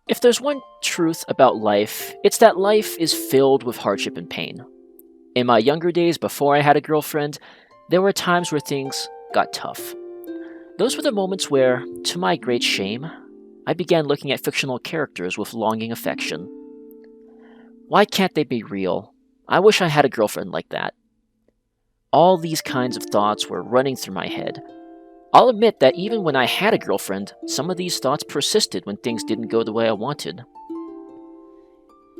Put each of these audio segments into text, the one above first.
If there's one truth about life, it's that life is filled with hardship and pain. In my younger days, before I had a girlfriend, there were times where things got tough. Those were the moments where, to my great shame, I began looking at fictional characters with longing affection. Why can't they be real? I wish I had a girlfriend like that. All these kinds of thoughts were running through my head. I'll admit that even when I had a girlfriend, some of these thoughts persisted when things didn't go the way I wanted.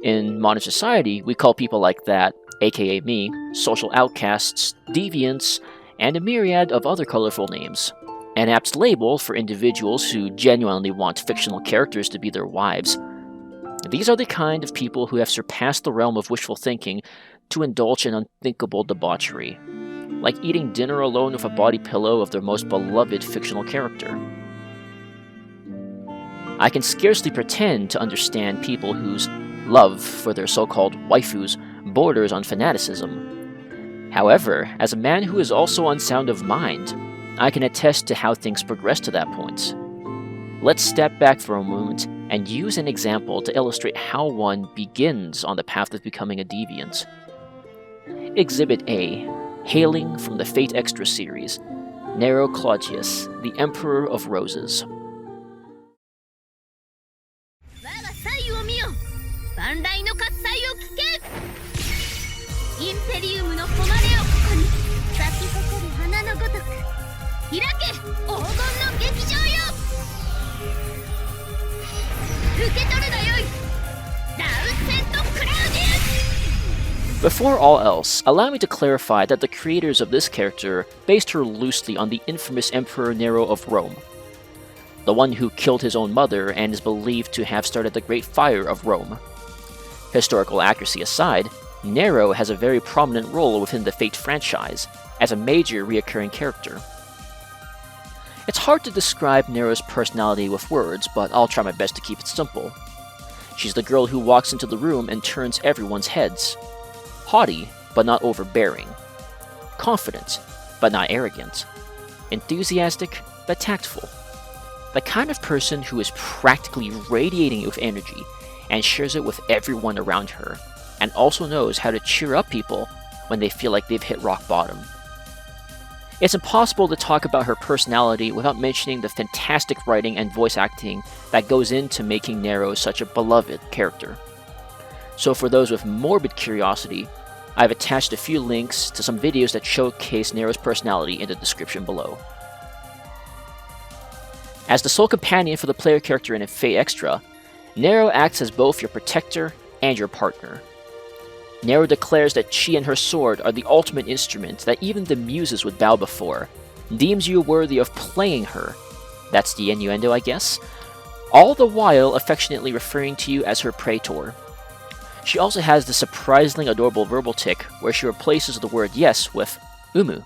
In modern society, we call people like that, aka me, social outcasts, deviants, and a myriad of other colorful names. An apt label for individuals who genuinely want fictional characters to be their wives. These are the kind of people who have surpassed the realm of wishful thinking to indulge in unthinkable debauchery, like eating dinner alone with a body pillow of their most beloved fictional character. I can scarcely pretend to understand people whose love for their so-called waifus borders on fanaticism. However, as a man who is also unsound of mind, I can attest to how things progress to that point. Let's step back for a moment and use an example to illustrate how one begins on the path of becoming a deviant. Exhibit A, hailing from the Fate Extra series, Nero Claudius, the Emperor of Roses. Before all else, allow me to clarify that the creators of this character based her loosely on the infamous Emperor Nero of Rome, the one who killed his own mother and is believed to have started the Great Fire of Rome. Historical accuracy aside, Nero has a very prominent role within the Fate franchise, as a major reoccurring character. It's hard to describe Nero's personality with words, but I'll try my best to keep it simple. She's the girl who walks into the room and turns everyone's heads. Haughty, but not overbearing. Confident, but not arrogant. Enthusiastic, but tactful. The kind of person who is practically radiating with energy and shares it with everyone around her, and also knows how to cheer up people when they feel like they've hit rock bottom. It's impossible to talk about her personality without mentioning the fantastic writing and voice acting that goes into making Nero such a beloved character. So for those with morbid curiosity, I've attached a few links to some videos that showcase Nero's personality in the description below. As the sole companion for the player character in a Fate Extra, Nero acts as both your protector and your partner. Nero declares that she and her sword are the ultimate instrument that even the muses would bow before, deems you worthy of playing her. That's the innuendo, I guess. All the while affectionately referring to you as her praetor. She also has the surprisingly adorable verbal tick where she replaces the word yes with umu.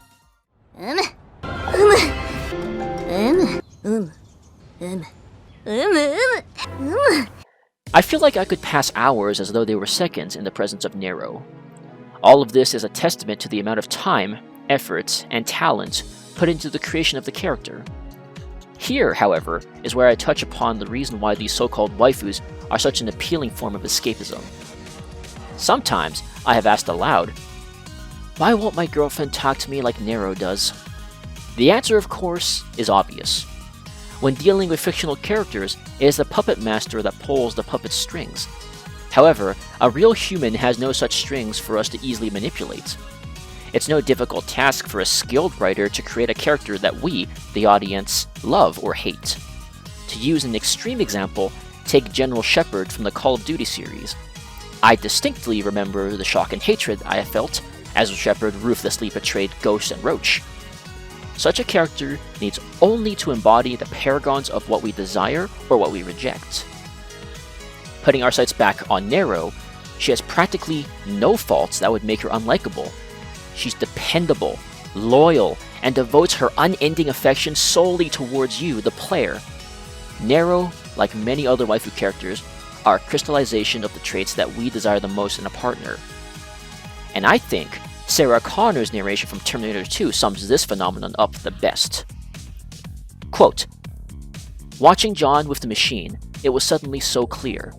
I feel like I could pass hours as though they were seconds in the presence of Nero. All of this is a testament to the amount of time, effort, and talent put into the creation of the character. Here, however, is where I touch upon the reason why these so-called waifus are such an appealing form of escapism. Sometimes I have asked aloud, why won't my girlfriend talk to me like Nero does? The answer, of course, is obvious. When dealing with fictional characters, it is the puppet master that pulls the puppet's strings. However, a real human has no such strings for us to easily manipulate. It's no difficult task for a skilled writer to create a character that we, the audience, love or hate. To use an extreme example, take General Shepard from the Call of Duty series. I distinctly remember the shock and hatred I felt as Shepard ruthlessly betrayed Ghost and Roach. Such a character needs only to embody the paragons of what we desire or what we reject. Putting our sights back on Nero, she has practically no faults that would make her unlikable. She's dependable, loyal, and devotes her unending affection solely towards you, the player. Nero, like many other waifu characters, are a crystallization of the traits that we desire the most in a partner. And I think Sarah Connor's narration from Terminator 2 sums this phenomenon up the best. Quote, "Watching John with the machine, it was suddenly so clear.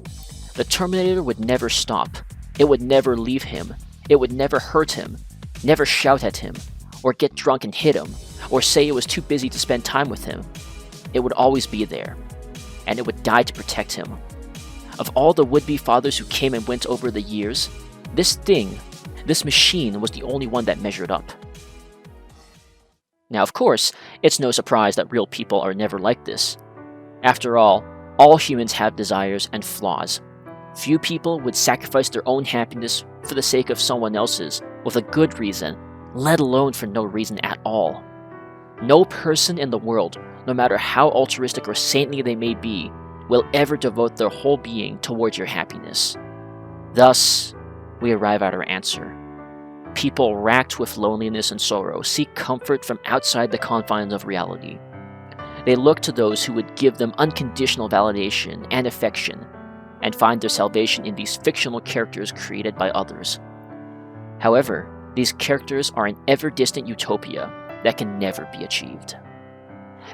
The Terminator would never stop. It would never leave him. It would never hurt him, never shout at him, or get drunk and hit him, or say it was too busy to spend time with him. It would always be there, and it would die to protect him. Of all the would-be fathers who came and went over the years, this thing, this machine, was the only one that measured up. Now, of course, it's no surprise that real people are never like this. After all humans have desires and flaws. Few people would sacrifice their own happiness for the sake of someone else's with a good reason, let alone for no reason at all. No person in the world, no matter how altruistic or saintly they may be, will ever devote their whole being towards your happiness. Thus, we arrive at our answer. People racked with loneliness and sorrow seek comfort from outside the confines of reality. They look to those who would give them unconditional validation and affection, and find their salvation in these fictional characters created by others. However, these characters are an ever-distant utopia that can never be achieved.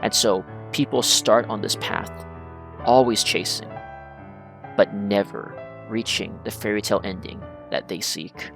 And so, people start on this path, always chasing, but never reaching the fairy tale ending that they seek.